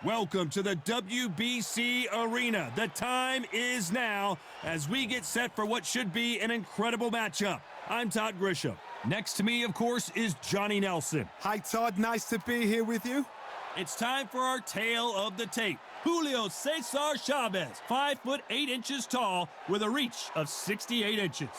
Welcome to the WBC Arena. The time is now as we get set for what should be an incredible matchup. I'm Todd Grisham. Next to me, of course, is Johnny Nelson. Hi, Todd. Nice to be here with you. It's time for our tale of the tape. Julio Cesar Chavez, 5'8" tall with a reach of 68 inches.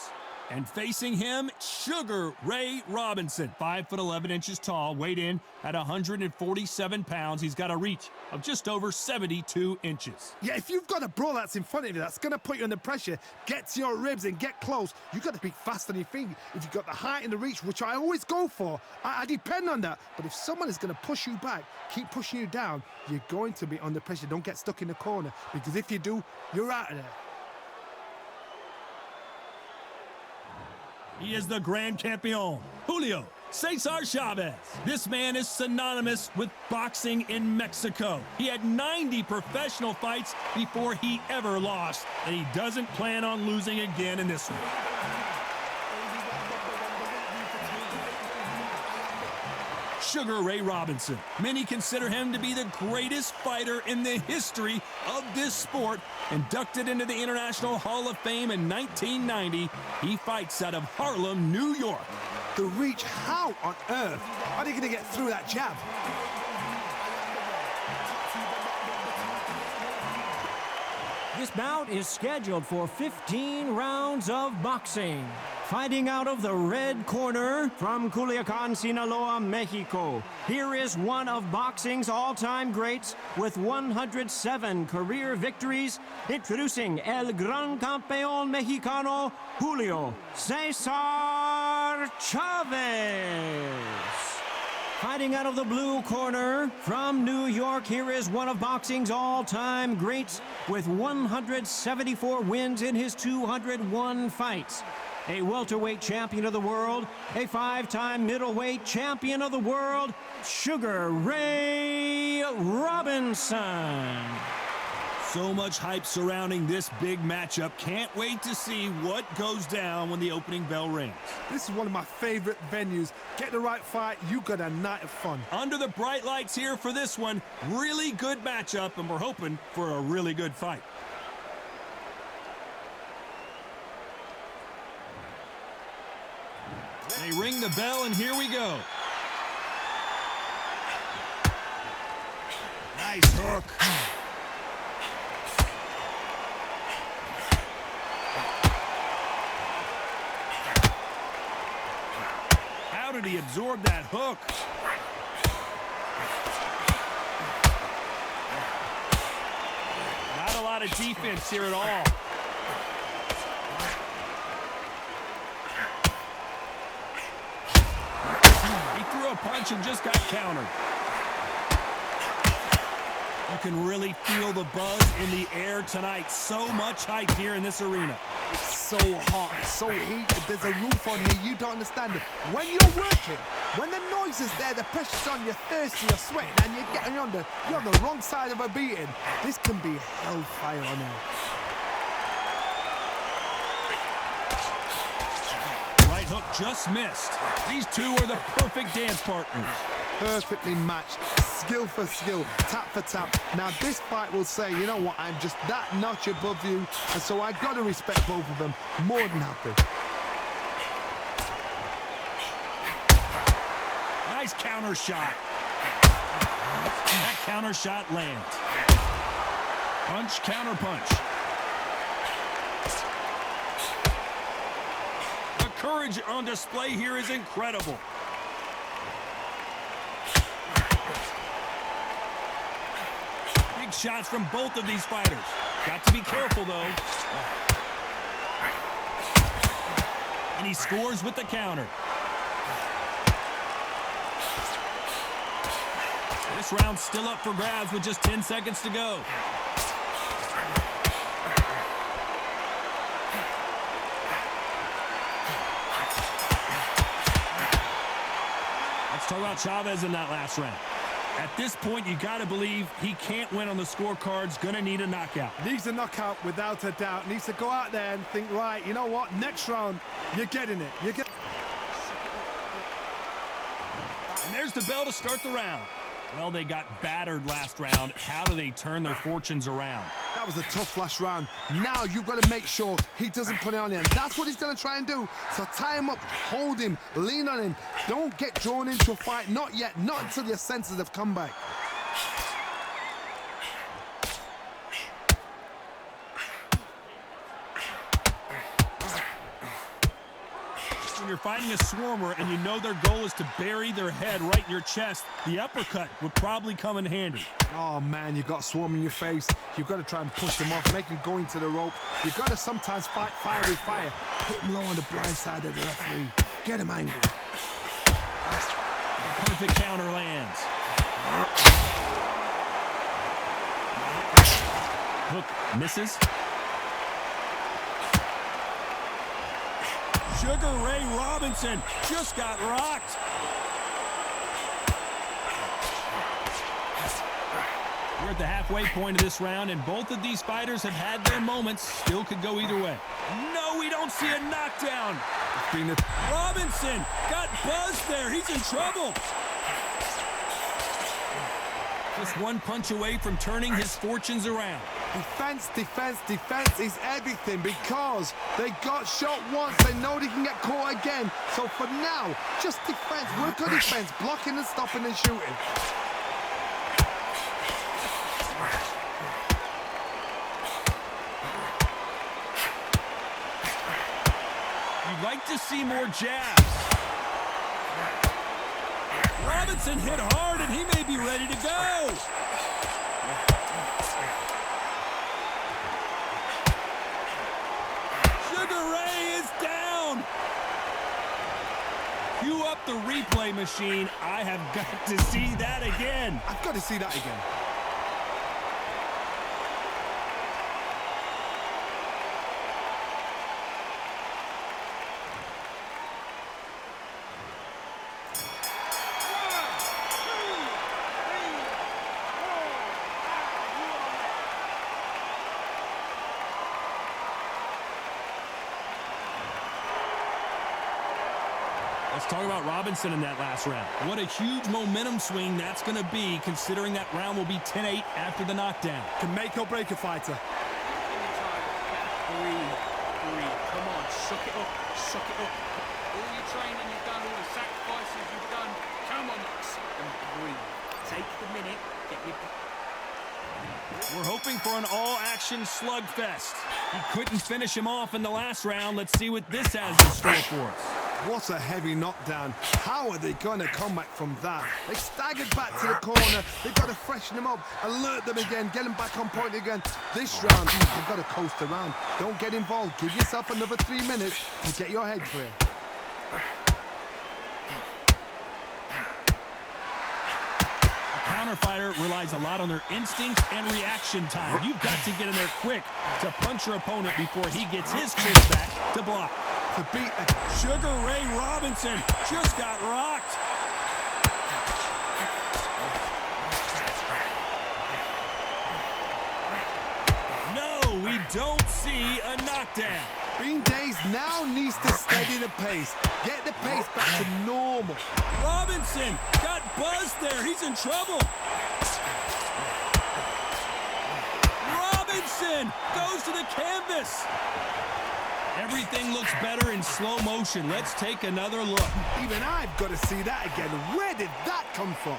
And facing him, Sugar Ray Robinson, 5'11" tall, weighed in at 147 pounds. He's got a reach of just over 72 inches. Yeah, if you've got a brawl that's in front of you, that's going to put you under pressure, get to your ribs and get close, you've got to be fast on your feet. If you've got the height and the reach, which I always go for, I depend on that. But if someone is going to push you back, keep pushing you down, you're going to be under pressure. Don't get stuck in the corner, because if you do, you're out of there. He is the Grand Campeon, Julio Cesar Chavez. This man is synonymous with boxing in Mexico. He had 90 professional fights before he ever lost, and he doesn't plan on losing again in this one. Sugar Ray Robinson. Many consider him to be the greatest fighter in the history of this sport. Inducted into the International Hall of Fame in 1990, he fights out of Harlem, New York. The reach, how on earth are they going to get through that jab? This bout is scheduled for 15 rounds of boxing. Fighting out of the red corner from Culiacan, Sinaloa, Mexico. Here is one of boxing's all-time greats with 107 career victories. Introducing El Gran Campeón Mexicano, Julio Cesar Chavez. Fighting out of the blue corner from New York, here is one of boxing's all-time greats with 174 wins in his 201 fights. A welterweight champion of the world, a 5-time middleweight champion of the world, Sugar Ray Robinson. So much hype surrounding this big matchup. Can't wait to see what goes down when the opening bell rings. This is one of my favorite venues. Get the right fight, you got a night of fun. Under the bright lights here for this one, really good matchup, and we're hoping for a really good fight. They ring the bell, and here we go. Nice hook. How did he absorb that hook? Not a lot of defense here at all. Threw a punch and just got countered. You can really feel the buzz in the air tonight. So much hype here in this arena. It's so hot, so heated. There's a roof on here. You don't understand it. When you're working, when the noise is there, the pressure's on, you're thirsty, you're sweating, and you're getting you're on the wrong side of a beating. This can be hellfire on earth. Hook just missed. These two are the perfect dance partners. Perfectly matched, skill for skill, tap for tap. Now this fight will say, you know what, I'm just that notch above you, and so I got to respect both of them more than happy. Nice counter shot. That counter shot lands. Punch, counter punch. Courage on display here is incredible. Big shots from both of these fighters. Got to be careful, though. And he scores with the counter. This round's still up for grabs with just 10 seconds to go. Let's talk about Chavez in that last round. At this point, you got to believe he can't win on the scorecards. Gonna need a knockout. Needs a knockout without a doubt. Needs to go out there and think, right, you know what? Next round, you're getting it. And there's the bell to start the round. Well, they got battered last round. How do they turn their fortunes around? That was a tough last round. Now you've got to make sure he doesn't put it on you. And that's what he's going to try and do. So tie him up, hold him, lean on him. Don't get drawn into a fight. Not yet. Not until your senses have come back. When you're fighting a swarmer and you know their goal is to bury their head right in your chest, the uppercut would probably come in handy. Oh man, you've got a swarm in your face. You've got to try and push him off, make him go into the rope. You've got to sometimes fight fire with fire. Hit him low on the blind side of the referee. Get him angry. Perfect counter lands. Hook misses. Sugar Ray Robinson just got rocked. We're at the halfway point of this round, and both of these fighters have had their moments. Still could go either way. No, we don't see a knockdown. Robinson got buzzed there. He's in trouble. Just one punch away from turning his fortunes around. Defense, defense, defense is everything because they got shot once. They know they can get caught again. So for now, just defense. Work on defense, blocking and stopping and shooting. You'd like to see more jabs. Robinson hit hard, and he may be ready to go. Sugar Ray is down. Cue up the replay machine. I have got to see that again. I've got to see that again. Let's talk about Robinson in that last round. What a huge momentum swing that's going to be, considering that round will be 10-8 after the knockdown. Can make or break a fighter. Breathe. Come on, suck it up. All your training you've done, all the sacrifices you've done, come on, Max, and breathe. Take the minute, get your... We're hoping for an all-action slugfest. He couldn't finish him off in the last round. Let's see what this has in store for us. What a heavy knockdown. How are they going to come back from that? They staggered back to the corner. They've got to freshen them up, alert them again, get them back on point again. This round, you've got to coast around. Don't get involved. Give yourself another 3 minutes and get your head clear. A counter fighter relies a lot on their instincts and reaction time. You've got to get in there quick to punch your opponent before he gets his chance back to block. To beat Sugar Ray Robinson just got rocked. No, we don't see a knockdown. Bean Days now needs to steady the pace. Get the pace back to normal. Robinson got buzzed there. He's in trouble. Robinson goes to the canvas. Everything looks better in slow motion. Let's take another look. Even I've got to see that again. Where did that come from?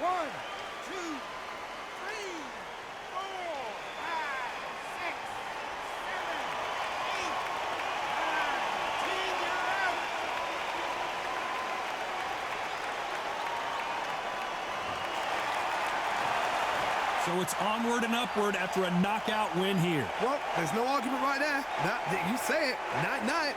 One, two, three, 4, 5, 6, 7, 8, 9, 10, you're out. So it's onward and upward after a knockout win here. Well, there's no argument right there. You say it. Night-night.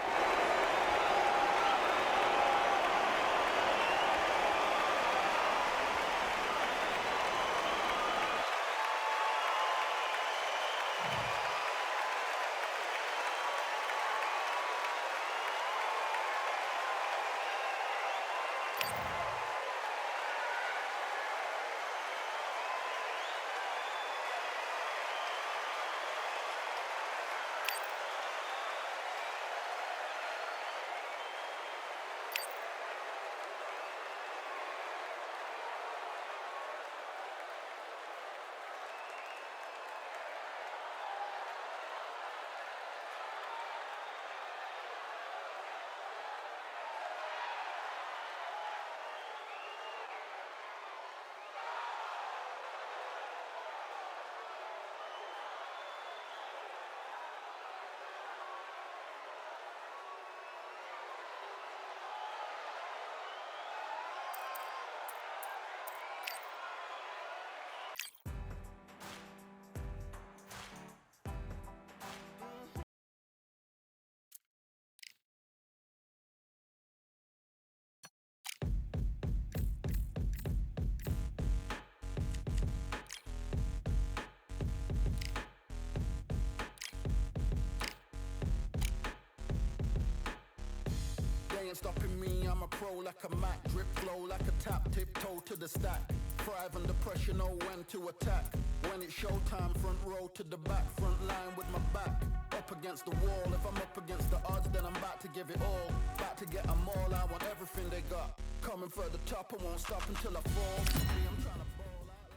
stopping me, I'm a pro like a Mac. Drip flow like a tap, tiptoe to the stack. Thrive under pressure, know when to attack. When it's showtime, front row to the back. Front line with my back up against the wall. If I'm up against the odds, then I'm about to give it all. About to get them all, I want everything they got. Coming for the top, I won't stop until I fall. I'm trying to ball out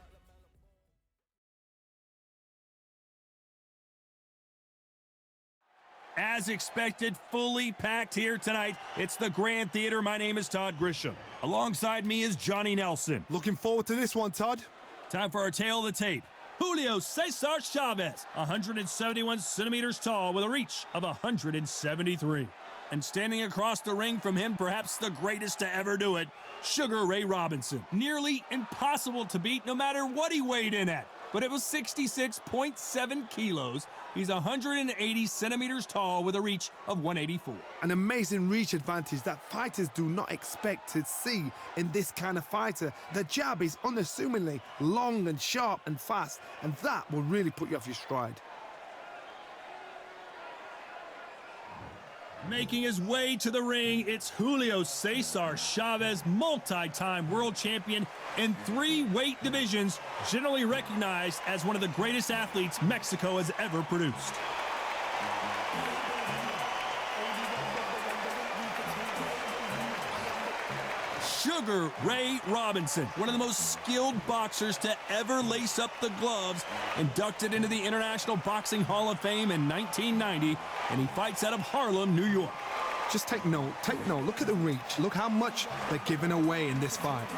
like As expected, fully packed here tonight. It's the Grand Theater. My name is Todd Grisham. Alongside me is Johnny Nelson. Looking forward to this one, Todd. Time for our tail of the tape. Julio Cesar Chavez, 171 centimeters tall with a reach of 173. And standing across the ring from him, perhaps the greatest to ever do it, Sugar Ray Robinson. Nearly impossible to beat no matter what he weighed in at. But it was 66.7 kilos. He's 180 centimeters tall with a reach of 184. An amazing reach advantage that fighters do not expect to see in this kind of fighter. The jab is unassumingly long and sharp and fast, and that will really put you off your stride. Making his way to the ring, it's Julio Cesar Chavez, multi-time world champion in 3 weight divisions, generally recognized as one of the greatest athletes Mexico has ever produced. Sugar Ray Robinson, one of the most skilled boxers to ever lace up the gloves, inducted into the International Boxing Hall of Fame in 1990, and he fights out of Harlem, New York. Just take note, look at the reach, look how much they're giving away in this fight.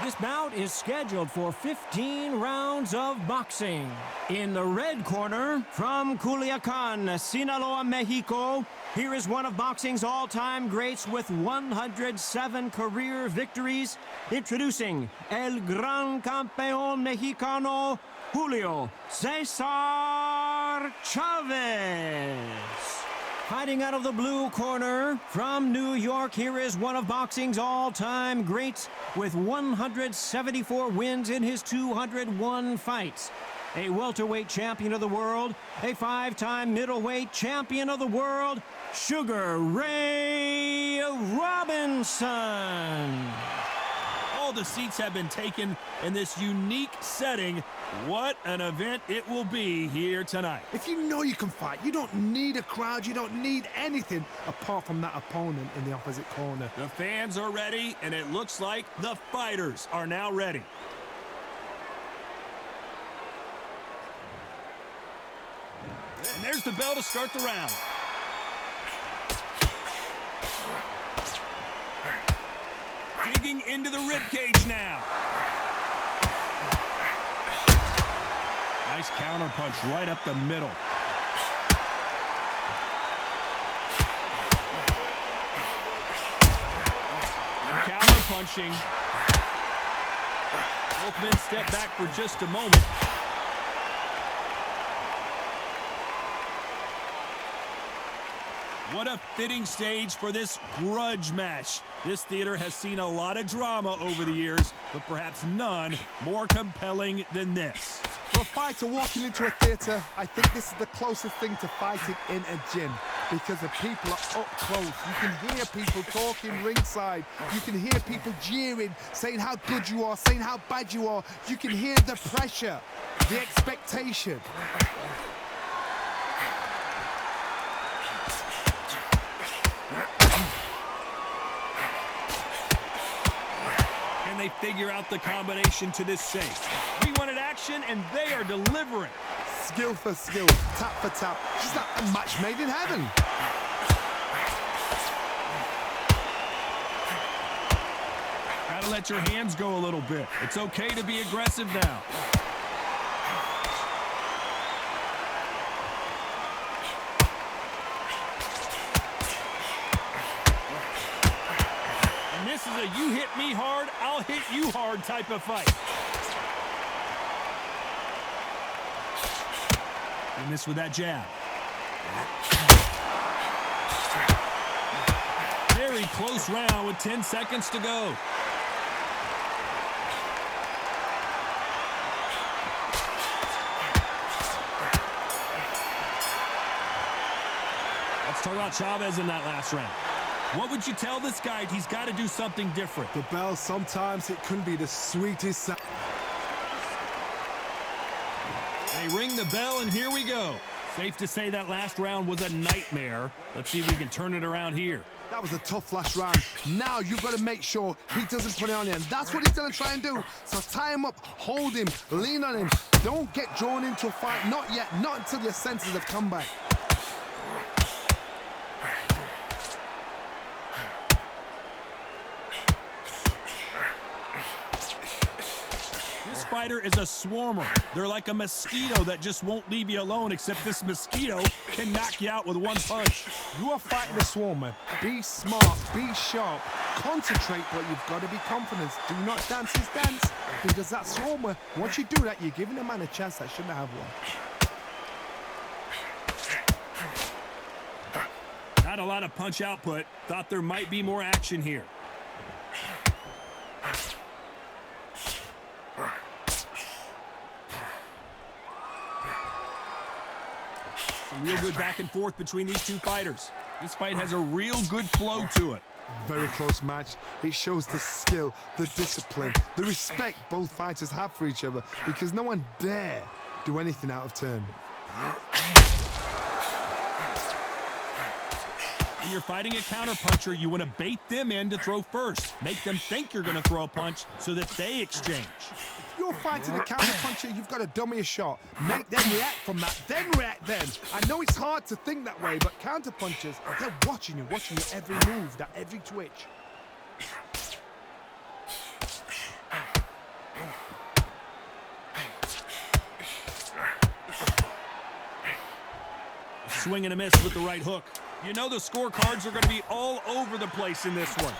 This bout is scheduled for 15 rounds of boxing. In the red corner, from Culiacan, Sinaloa, Mexico, here is one of boxing's all-time greats with 107 career victories. Introducing El Gran Campeón Mexicano, Julio Cesar Chavez. Fighting out of the blue corner, from New York, here is one of boxing's all-time greats with 174 wins in his 201 fights. A welterweight champion of the world, a 5-time middleweight champion of the world, Sugar Ray Robinson. All the seats have been taken in this unique setting. What an event it will be here tonight. If you know you can fight, you don't need a crowd, you don't need anything apart from that opponent in the opposite corner. The fans are ready, and it looks like the fighters are now ready. And there's the bell to start the round. Digging into the ribcage now. Nice counter punch right up the middle. Counter punching. Both men step back for just a moment. What a fitting stage for this grudge match. This theater has seen a lot of drama over the years, but perhaps none more compelling than this. For a fighter walking into a theater, I think this is the closest thing to fighting in a gym, because the people are up close. You can hear people talking ringside. You can hear people jeering, saying how good you are, saying how bad you are. You can hear the pressure, the expectation. They figure out the combination to this safe. We wanted action, and they are delivering. Skill for skill, tap for tap. Just like a match made in heaven. Gotta let your hands go a little bit. It's okay to be aggressive now. This is a you hit me hard, I'll hit you hard type of fight. And this with that jab. Very close round with 10 seconds to go. Talk about Chavez in that last round. What would you tell this guy? He's got to do something different. The bell, sometimes it can be the sweetest sound. They ring the bell, and here we go. Safe to say that last round was a nightmare. Let's see if we can turn it around here. That was a tough last round. Now you've got to make sure he doesn't put it on you, and that's what he's going to try and do. So tie him up, hold him, lean on him. Don't get drawn into a fight. Not yet. Not until your senses have come back. This fighter is a swarmer. They're like a mosquito that just won't leave you alone, except this mosquito can knock you out with one punch. You are fighting a swarmer. Be smart, be sharp, concentrate, but you've got to be confident. Do not dance his dance, because that swarmer, once you do that, you're giving a man a chance that shouldn't have one. Not a lot of punch output. Thought there might be more action here. Some real good back and forth between these two fighters. This fight has a real good flow to it. Very close match. It shows the skill, the discipline, the respect both fighters have for each other, because no one dare do anything out of turn. When you're fighting a counterpuncher, you want to bait them in to throw first. Make them think you're going to throw a punch so that they exchange. If you're fighting a counterpuncher, you've got to dummy a shot. Make them react from that, then react then. I know it's hard to think that way, but counterpunchers, they're watching you every move, that every twitch. Swing and a miss with the right hook. You know the scorecards are going to be all over the place in this one.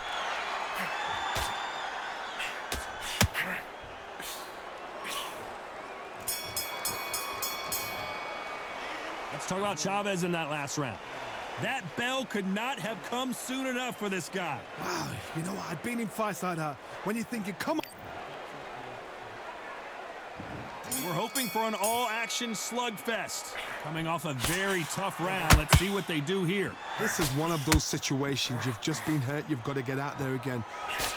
Let's talk about Chavez in that last round. That bell could not have come soon enough for this guy. Wow, you know what? I've been in fights like that. When you're thinking, come on. We're hoping for an all-action slugfest. Coming off a very tough round, let's see what they do here. This is one of those situations. You've just been hurt. You've got to get out there again.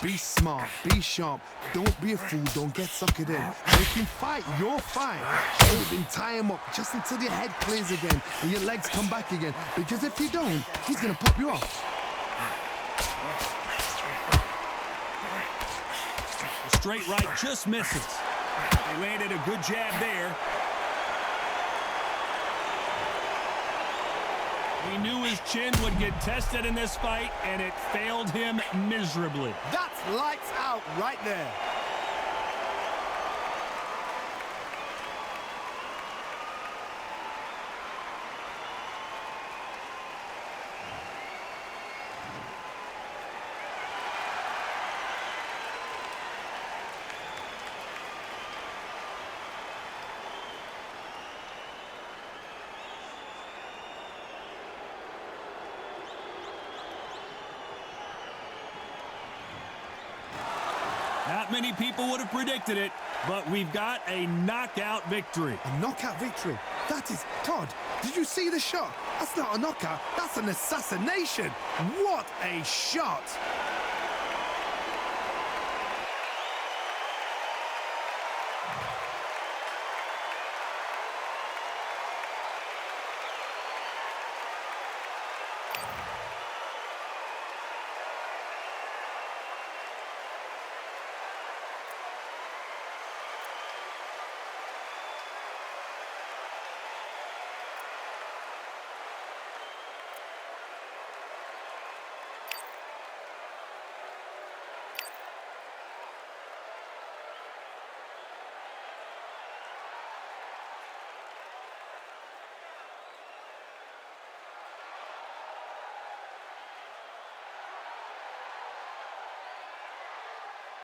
Be smart. Be sharp. Don't be a fool. Don't get suckered in. You can fight your fight. Hold him, tie him up just until your head clears again and your legs come back again. Because if you don't, he's going to pop you off. The straight right just misses. They landed a good jab there. He knew his chin would get tested in this fight, and it failed him miserably. That's lights out right there. Not many people would have predicted it, but we've got a knockout victory. A knockout victory? That is, Todd, did you see the shot? That's not a knockout, that's an assassination. What a shot!